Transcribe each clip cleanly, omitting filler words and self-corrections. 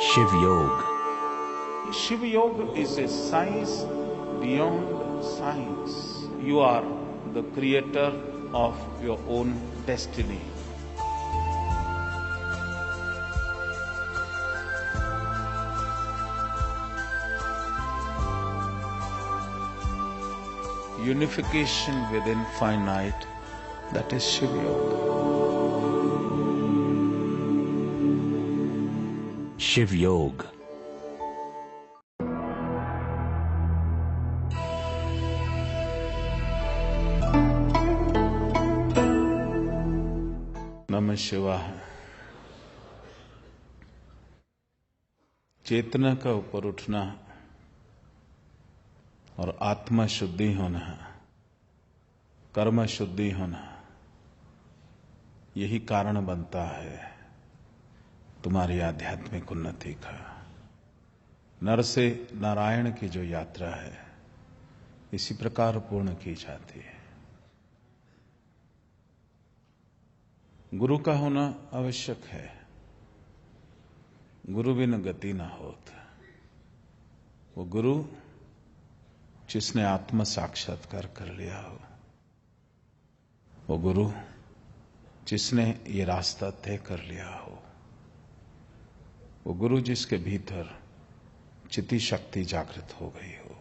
शिव योग। Shiv Yoga is a science beyond science. You are the creator of your own destiny. Unification with infinite, that is Shiv Yoga. Shiv योग। नमः शिवाय। चेतना का ऊपर उठना और आत्मा शुद्धि होना, कर्म शुद्धि होना, यही कारण बनता है तुम्हारी आध्यात्मिक उन्नति का। नर से नारायण की जो यात्रा है, इसी प्रकार पूर्ण की जाती है। गुरु का होना आवश्यक है। गुरु बिन गति न होत। वो गुरु जिसने आत्म साक्षात्कार कर लिया हो, वो गुरु जिसने ये रास्ता तय कर लिया हो, वो गुरु जिसके भीतर चिति शक्ति जागृत हो गई हो,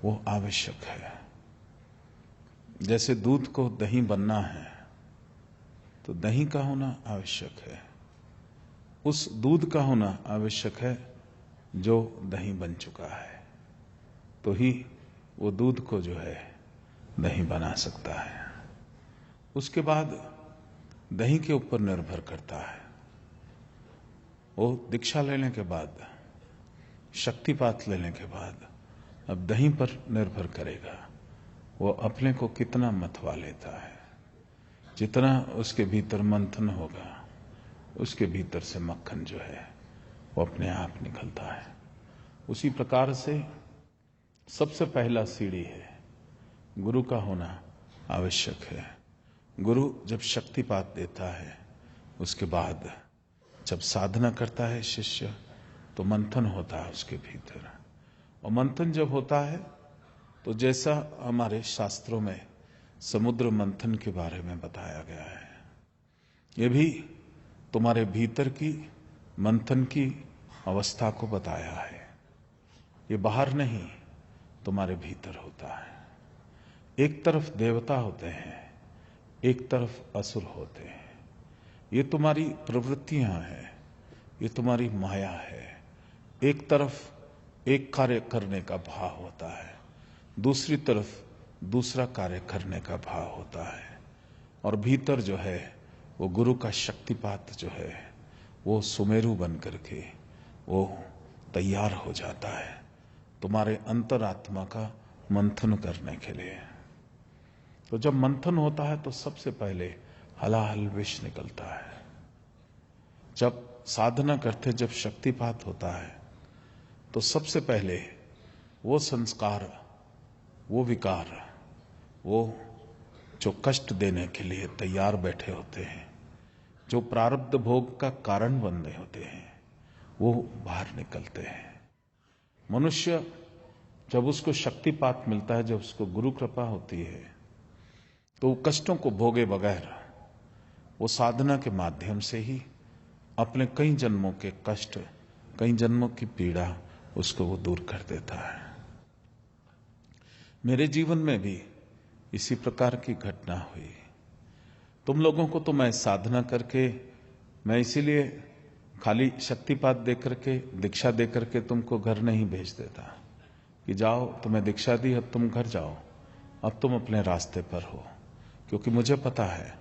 वो आवश्यक है। जैसे दूध को दही बनना है तो दही का होना आवश्यक है। उस दूध का होना आवश्यक है जो दही बन चुका है, तो ही वो दूध को जो है दही बना सकता है। उसके बाद दही के ऊपर निर्भर करता है। वो दीक्षा लेने के बाद, शक्तिपात लेने के बाद अब दही पर निर्भर करेगा वो अपने को कितना मतवा लेता है। जितना उसके भीतर मंथन होगा, उसके भीतर से मक्खन जो है वो अपने आप निकलता है। उसी प्रकार से सबसे पहला सीढ़ी है, गुरु का होना आवश्यक है। गुरु जब शक्तिपात देता है, उसके बाद जब साधना करता है शिष्य, तो मंथन होता है उसके भीतर। और मंथन जब होता है तो जैसा हमारे शास्त्रों में समुद्र मंथन के बारे में बताया गया है, ये भी तुम्हारे भीतर की मंथन की अवस्था को बताया है। ये बाहर नहीं, तुम्हारे भीतर होता है। एक तरफ देवता होते हैं, एक तरफ असुर होते हैं। ये तुम्हारी प्रवृत्तियां हैं, ये तुम्हारी माया है। एक तरफ एक कार्य करने का भाव होता है, दूसरी तरफ दूसरा कार्य करने का भाव होता है। और भीतर जो है वो गुरु का शक्तिपात जो है वो सुमेरु बन करके वो तैयार हो जाता है तुम्हारे अंतरात्मा का मंथन करने के लिए। तो जब मंथन होता है तो सबसे पहले हलाहल विष निकलता है। जब साधना करते, जब शक्तिपात होता है, तो सबसे पहले वो संस्कार, वो विकार, वो जो कष्ट देने के लिए तैयार बैठे होते हैं, जो प्रारब्ध भोग का कारण बन रहे होते हैं, वो बाहर निकलते हैं। मनुष्य जब उसको शक्तिपात मिलता है, जब उसको गुरु कृपा होती है, तो कष्टों को भोगे बगैर वो साधना के माध्यम से ही अपने कई जन्मों के कष्ट, कई जन्मों की पीड़ा उसको वो दूर कर देता है। मेरे जीवन में भी इसी प्रकार की घटना हुई। तुम लोगों को तो मैं साधना करके, मैं इसीलिए खाली शक्तिपात दे करके, दीक्षा दे करके तुमको घर नहीं भेज देता कि जाओ, तुम्हें दीक्षा दी, अब तुम घर जाओ, अब तुम अपने रास्ते पर हो। क्योंकि मुझे पता है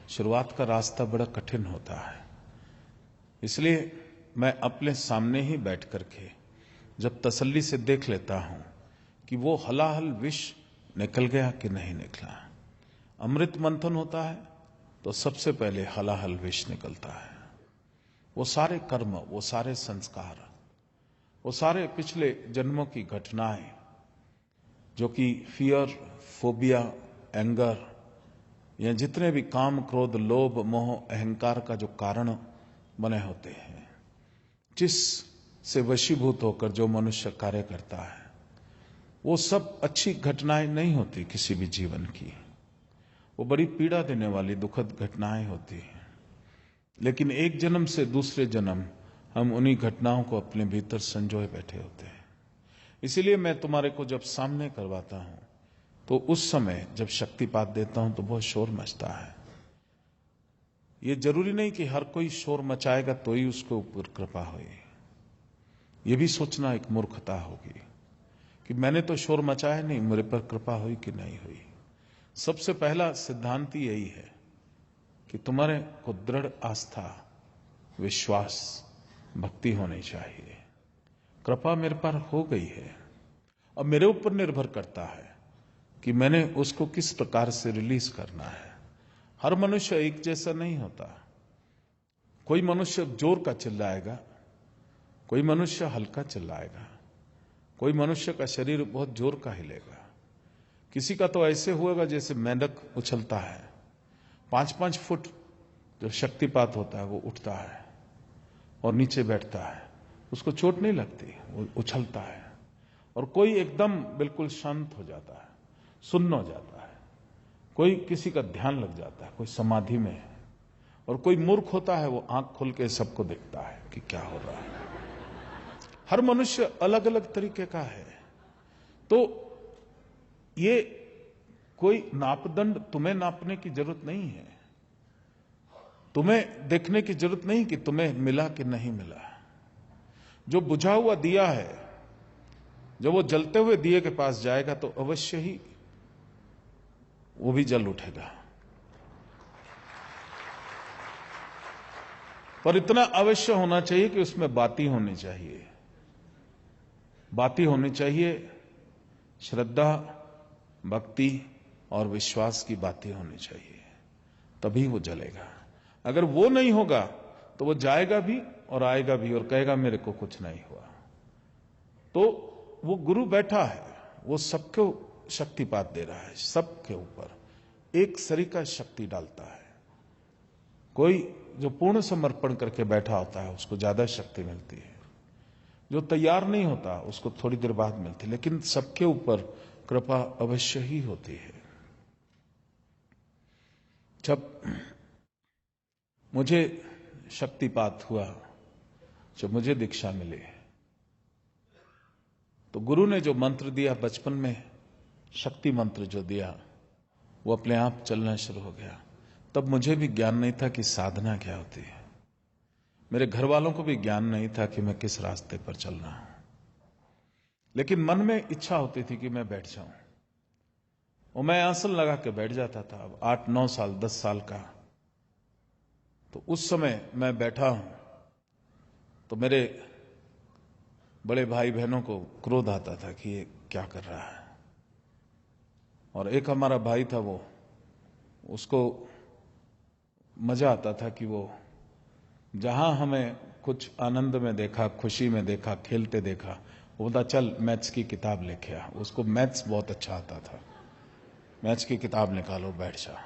शुरुआत का रास्ता बड़ा कठिन होता है। इसलिए मैं अपने सामने ही बैठ करके जब तसल्ली से देख लेता हूं कि वो हलाहल विष निकल गया कि नहीं निकला। अमृत मंथन होता है तो सबसे पहले हलाहल विष निकलता है। वो सारे कर्म, वो सारे संस्कार, वो सारे पिछले जन्मों की घटनाएं जो कि फियर, फोबिया, एंगर, या जितने भी काम, क्रोध, लोभ, मोह, अहंकार का जो कारण बने होते हैं, जिस से वशीभूत होकर जो मनुष्य कार्य करता है, वो सब अच्छी घटनाएं नहीं होती किसी भी जीवन की। वो बड़ी पीड़ा देने वाली दुखद घटनाएं होती हैं। लेकिन एक जन्म से दूसरे जन्म हम उन्हीं घटनाओं को अपने भीतर संजोए बैठे होते हैं। इसीलिए मैं तुम्हारे को जब सामने करवाता हूं तो उस समय जब शक्तिपात देता हूं तो बहुत शोर मचता है। ये जरूरी नहीं कि हर कोई शोर मचाएगा तो ही उसके ऊपर कृपा होगी। ये भी सोचना एक मूर्खता होगी कि मैंने तो शोर मचाया नहीं, मेरे पर कृपा हुई कि नहीं हुई। सबसे पहला सिद्धांत यही है कि तुम्हारे को दृढ़ आस्था, विश्वास, भक्ति होनी चाहिए। कृपा मेरे पर हो गई है, अब मेरे ऊपर निर्भर करता है कि मैंने उसको किस प्रकार से रिलीज करना है। हर मनुष्य एक जैसा नहीं होता। कोई मनुष्य जोर का चिल्लाएगा, कोई मनुष्य हल्का चिल्लाएगा, कोई मनुष्य का शरीर बहुत जोर का हिलेगा, किसी का तो ऐसे होगा जैसे मेंढक उछलता है। 5-5 फुट जो शक्तिपात होता है वो उठता है और नीचे बैठता है, उसको चोट नहीं लगती, वो उछलता है। और कोई एकदम बिल्कुल शांत हो जाता है, सुन्न हो जाता है, कोई किसी का ध्यान लग जाता है, कोई समाधि में है, और कोई मूर्ख होता है, वो आंख खोल के सबको देखता है कि क्या हो रहा है। हर मनुष्य अलग अलग तरीके का है। तो ये कोई नापदंड तुम्हें नापने की जरूरत नहीं है, तुम्हें देखने की जरूरत नहीं कि तुम्हें मिला कि नहीं मिला। जो बुझा हुआ दिया है, जब वो जलते हुए दिए के पास जाएगा तो अवश्य ही वो भी जल उठेगा। पर इतना अवश्य होना चाहिए कि उसमें बाती होनी चाहिए। बाती होनी चाहिए, श्रद्धा, भक्ति और विश्वास की बातें होनी चाहिए, तभी वो जलेगा। अगर वो नहीं होगा तो वो जाएगा भी और आएगा भी और कहेगा मेरे को कुछ नहीं हुआ। तो वो गुरु बैठा है, वो सबको शक्तिपात दे रहा है, सबके ऊपर एक सरीका शक्ति डालता है। कोई जो पूर्ण समर्पण करके बैठा होता है उसको ज्यादा शक्ति मिलती है, जो तैयार नहीं होता उसको थोड़ी देर बाद मिलती है, लेकिन सबके ऊपर कृपा अवश्य ही होती है। जब मुझे शक्तिपात हुआ, जब मुझे दीक्षा मिली, तो गुरु ने जो मंत्र दिया बचपन में, शक्ति मंत्र जो दिया, वो अपने आप चलना शुरू हो गया। तब मुझे भी ज्ञान नहीं था कि साधना क्या होती है। मेरे घर वालों को भी ज्ञान नहीं था कि मैं किस रास्ते पर चल रहा हूं, लेकिन मन में इच्छा होती थी कि मैं बैठ जाऊं, और मैं आसन लगा के बैठ जाता था। अब 8-9 साल, 10 साल का, तो उस समय मैं बैठा हूं तो मेरे बड़े भाई बहनों को क्रोध आता था कि ये क्या कर रहा है। और एक हमारा भाई था, वो उसको मजा आता था कि वो जहां हमें कुछ आनंद में देखा, खुशी में देखा, खेलते देखा, वो बोलता चल मैथ्स की किताब लेके आ। उसको मैथ्स बहुत अच्छा आता था, मैथ्स की किताब निकालो, बैठ जा।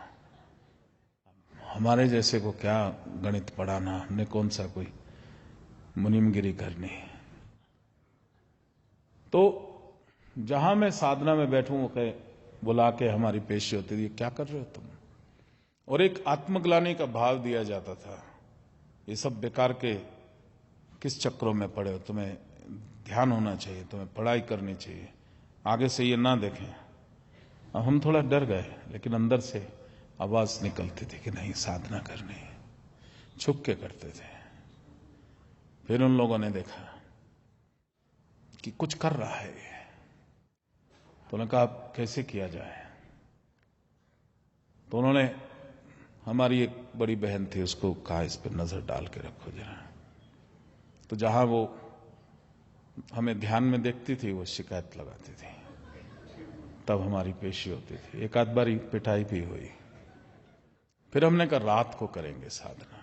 हमारे जैसे को क्या गणित पढ़ाना, हमने कौन सा कोई मुनीमगिरी करनी। तो जहां मैं साधना में बैठूं, वो बुला के हमारी पेशी होती थी, क्या कर रहे हो तुम। और एक आत्मग्लानि का भाव दिया जाता था, ये सब बेकार के किस चक्रों में पड़े हो, तुम्हें ध्यान होना चाहिए, तुम्हें पढ़ाई करनी चाहिए, आगे से ये ना देखें। अब हम थोड़ा डर गए, लेकिन अंदर से आवाज निकलती थी कि नहीं, साधना करनी है। छुप के करते थे। फिर उन लोगों ने देखा कि कुछ कर रहा है, तो उन्होंने कहा कैसे किया जाए। तो उन्होंने, हमारी एक बड़ी बहन थी, उसको कहा इस पर नजर डाल के रखो जरा। तो जहां वो हमें ध्यान में देखती थी, वो शिकायत लगाती थी, तब हमारी पेशी होती थी। एक आध बारी पिटाई भी हुई। फिर हमने कहा रात को करेंगे साधना।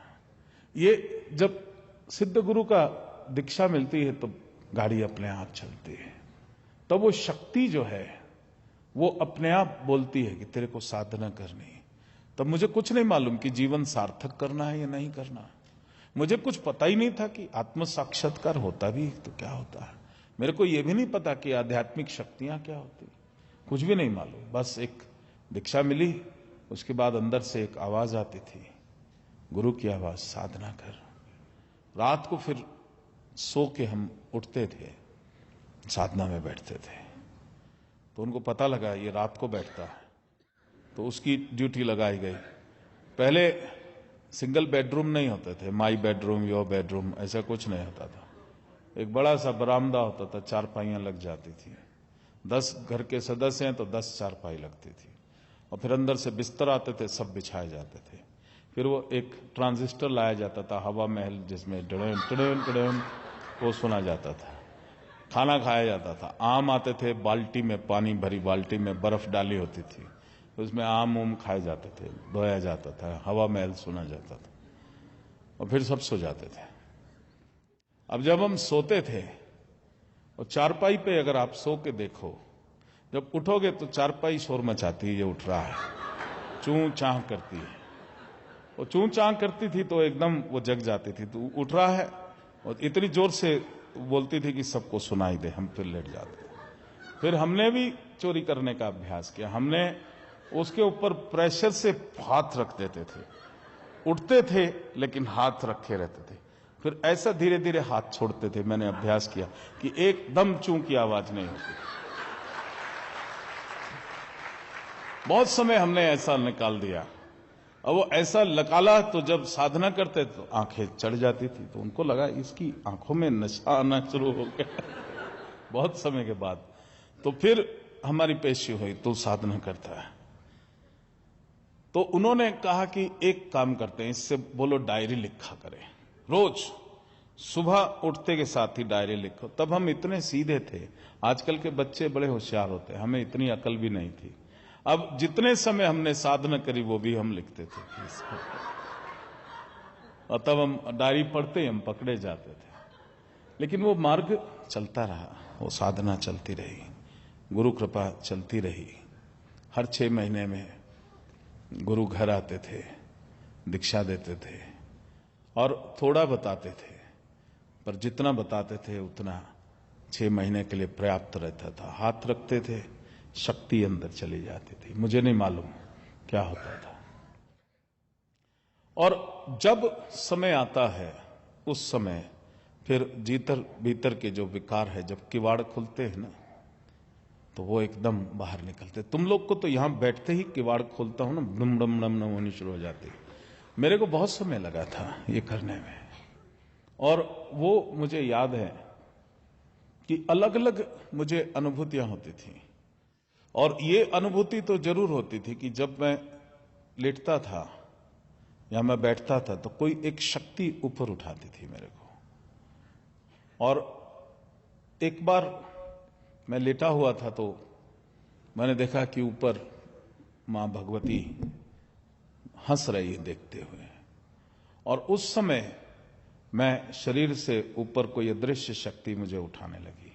ये जब सिद्ध गुरु का दीक्षा मिलती है तो गाड़ी अपने आप चलती है, तब वो शक्ति जो है वो अपने आप बोलती है कि तेरे को साधना करनी है। तब मुझे कुछ नहीं मालूम कि जीवन सार्थक करना है या नहीं करना। मुझे कुछ पता ही नहीं था कि आत्म साक्षात्कार होता भी तो क्या होता है। मेरे को यह भी नहीं पता कि आध्यात्मिक शक्तियां क्या होती, कुछ भी नहीं मालूम। बस एक दीक्षा मिली, उसके बाद अंदर से एक आवाज आती थी, गुरु की आवाज, साधना कर। रात को फिर सो के हम उठते थे, साधना में बैठते थे। तो उनको पता लगा ये रात को बैठता है, तो उसकी ड्यूटी लगाई गई। पहले सिंगल बेडरूम नहीं होते थे, माई बेडरूम, योर बेडरूम, ऐसा कुछ नहीं होता था। एक बड़ा सा बरामदा होता था, चारपाइयां लग जाती थी। 10 घर के सदस्य हैं तो 10 चारपाई लगती थी, और फिर अंदर से बिस्तर आते थे, सब बिछाए जाते थे। फिर वो एक ट्रांजिस्टर लाया जाता था, हवा महल, जिसमें डड़न टड़न टड़न वो सुना जाता था। खाना खाया जाता था, आम आते थे, बाल्टी में पानी भरी बाल्टी में बर्फ डाली होती थी, उसमें आम उम खाए जाते थे, धोया जाता था, हवा महल सुना जाता था, और फिर सब सो जाते थे। अब जब हम सोते थे, और चारपाई पे अगर आप सो के देखो, जब उठोगे तो चारपाई शोर मचाती है, ये उठ रहा है, चूं चां करती है। वो चूं चां करती थी तो एकदम वो जग जाती थी, तो उठ रहा है, और इतनी जोर से बोलती थी कि सबको सुनाई दे। हम फिर लेट जाते। फिर हमने भी चोरी करने का अभ्यास किया। हमने उसके ऊपर प्रेशर से हाथ रख देते थे, उठते थे लेकिन हाथ रखे रहते थे। फिर ऐसा धीरे धीरे हाथ छोड़ते थे। मैंने अभ्यास किया कि एकदम चूं की आवाज नहीं होती। बहुत समय हमने ऐसा निकाल दिया, और वो ऐसा निकाला तो जब साधना करते तो आंखें चढ़ जाती थी, तो उनको लगा इसकी आंखों में नशा आना शुरू हो गया बहुत समय के बाद। तो फिर हमारी पेशी हुई, तो साधना करता है। तो उन्होंने कहा कि एक काम करते हैं, इससे बोलो डायरी लिखा करें, रोज सुबह उठते के साथ ही डायरी लिखो। तब हम इतने सीधे थे, आजकल के बच्चे बड़े होशियार होते हैं, हमें इतनी अकल भी नहीं थी। अब जितने समय हमने साधना करी वो भी हम लिखते थे, और तब हम डायरी पढ़ते ही हम पकड़े जाते थे। लेकिन वो मार्ग चलता रहा, वो साधना चलती रही, गुरु कृपा चलती रही। हर 6 महीने में गुरु घर आते थे, दीक्षा देते थे, और थोड़ा बताते थे, पर जितना बताते थे उतना 6 महीने के लिए पर्याप्त रहता था। हाथ रखते थे, शक्ति अंदर चली जाती थी, मुझे नहीं मालूम क्या होता था। और जब समय आता है, उस समय फिर भीतर के जो विकार है, जब किवाड़ खुलते हैं ना, तो वो एकदम बाहर निकलते। तुम लोग को तो यहां बैठते ही किवाड़ खोलता हूं ना, डम डम डम डम होनी शुरू हो जाती। मेरे को बहुत समय लगा था ये करने में, और वो मुझे याद है कि अलग अलग मुझे अनुभूतियां होती थी। और ये अनुभूति तो जरूर होती थी कि जब मैं लेटता था या मैं बैठता था, तो कोई एक शक्ति ऊपर उठाती थी मेरे को। और एक बार मैं लेटा हुआ था, तो मैंने देखा कि ऊपर मां भगवती हंस रही है देखते हुए। और उस समय मैं शरीर से ऊपर कोई अदृश्य शक्ति मुझे उठाने लगी,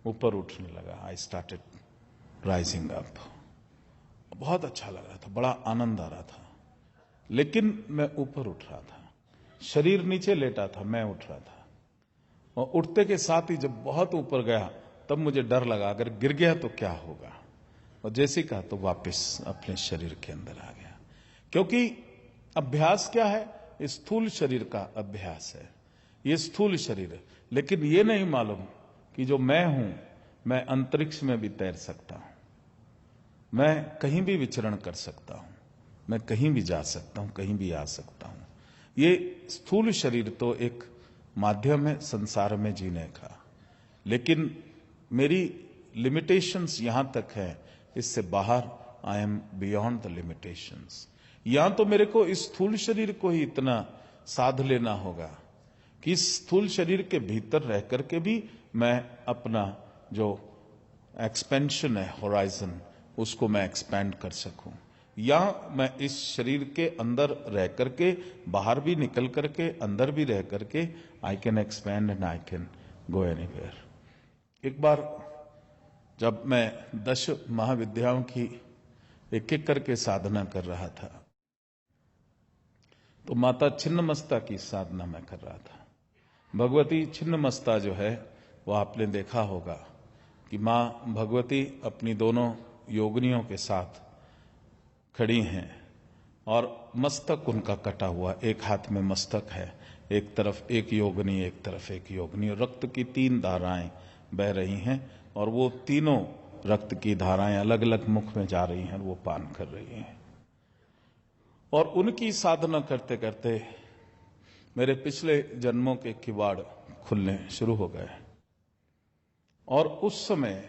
ऊपर उठने लगा। I started rising up. बहुत अच्छा लग रहा था, बड़ा आनंद आ रहा था। लेकिन मैं ऊपर उठ रहा था, शरीर नीचे लेटा था, मैं उठ रहा था। और उठते के साथ ही जब बहुत ऊपर गया, तब मुझे डर लगा, अगर गिर गया तो क्या होगा। और जैसे कहा तो वापस अपने शरीर के अंदर आ गया। क्योंकि अभ्यास क्या है, स्थूल शरीर का अभ्यास है, ये स्थूल शरीर है। लेकिन ये नहीं मालूम कि जो मैं हूं, मैं अंतरिक्ष में भी तैर सकता हूं, मैं कहीं भी विचरण कर सकता हूं, मैं कहीं भी जा सकता हूं, कहीं भी आ सकता हूं। ये स्थूल शरीर तो एक माध्यम है संसार में जीने का, लेकिन मेरी लिमिटेशंस यहां तक है, इससे बाहर I am beyond the limitations. यहां तो मेरे को इस स्थूल शरीर को ही इतना साध लेना होगा कि इस स्थूल शरीर के भीतर रह करके भी मैं अपना जो एक्सपेंशन है, होराइजन, उसको मैं एक्सपैंड कर सकूं। या मैं इस शरीर के अंदर रह करके, बाहर भी निकल करके, अंदर भी रह करके, I can expand and I can go anywhere. एक बार जब मैं 10 महाविद्याओं की एक एक करके साधना कर रहा था, तो माता छिन्नमस्ता की साधना मैं कर रहा था। भगवती छिन्नमस्ता जो है वो आपने देखा होगा कि मां भगवती अपनी दोनों योगिनियों के साथ खड़ी हैं और मस्तक उनका कटा हुआ, एक हाथ में मस्तक है, एक तरफ एक योगिनी, एक तरफ एक योगिनी, और रक्त की 3 धाराएं बह रही हैं और वो तीनों रक्त की धाराएं अलग अलग मुख में जा रही हैं, वो पान कर रही हैं। और उनकी साधना करते करते मेरे पिछले जन्मों के किवाड़ खुलने शुरू हो गए। और उस समय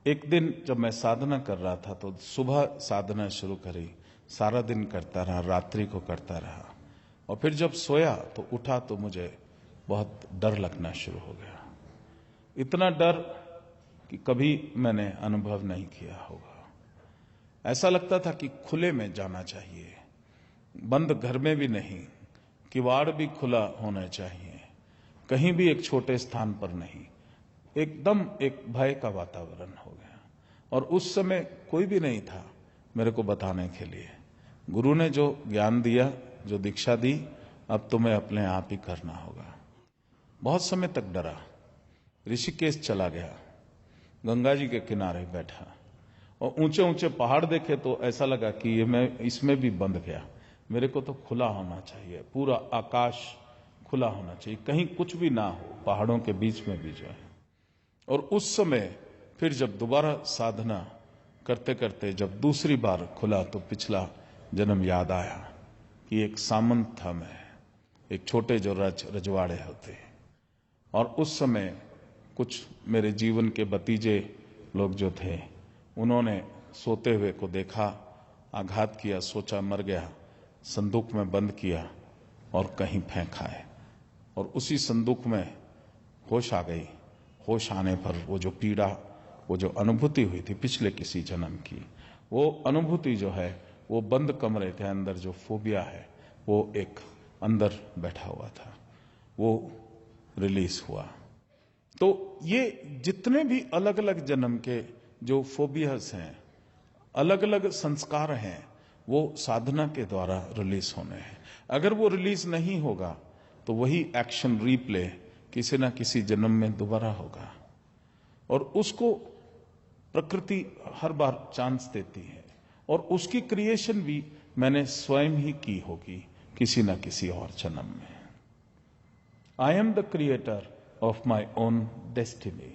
एक दिन जब मैं साधना कर रहा था तो सुबह साधना शुरू करी, सारा दिन करता रहा, रात्रि को करता रहा, और फिर जब सोया तो उठा तो मुझे बहुत डर लगना शुरू हो गया। इतना डर कि कभी मैंने अनुभव नहीं किया होगा। ऐसा लगता था कि खुले में जाना चाहिए, बंद घर में भी नहीं, किवाड़ भी खुला होना चाहिए, कहीं भी एक छोटे स्थान पर नहीं, एकदम एक भय का वातावरण हो गया। और उस समय कोई भी नहीं था मेरे को बताने के लिए। गुरु ने जो ज्ञान दिया, जो दीक्षा दी, अब तुम्हें अपने आप ही करना होगा। बहुत समय तक डरा, ऋषिकेश चला गया, गंगा जी के किनारे बैठा और ऊंचे ऊंचे पहाड़ देखे तो ऐसा लगा कि ये मैं इसमें भी बंद गया। मेरे को तो खुला होना चाहिए, पूरा आकाश खुला होना चाहिए, कहीं कुछ भी ना हो, पहाड़ों के बीच में भी जो है। और उस समय फिर जब दोबारा साधना करते करते जब दूसरी बार खुला तो पिछला जन्म याद आया कि एक सामंत था मैं, एक छोटे जो रजवाड़े होते, और उस समय कुछ मेरे जीवन के भतीजे लोग जो थे उन्होंने सोते हुए को देखा, आघात किया, सोचा मर गया, संदूक में बंद किया और कहीं फेंका है। और उसी संदूक में होश आ गई। होश आने पर वो जो पीड़ा, वो जो अनुभूति हुई थी पिछले किसी जन्म की, वो अनुभूति जो है वो बंद कमरे के अंदर जो फोबिया है वो एक अंदर बैठा हुआ था, वो रिलीज हुआ। तो ये जितने भी अलग अलग जन्म के जो फोबियास हैं, अलग अलग संस्कार हैं, वो साधना के द्वारा रिलीज होने हैं। अगर वो रिलीज नहीं होगा तो वही एक्शन रीप्ले किसी ना किसी जन्म में दोबारा होगा। और उसको प्रकृति हर बार चांस देती है और उसकी क्रिएशन भी मैंने स्वयं ही की होगी किसी ना किसी और जन्म में। I am the creator of my own destiny.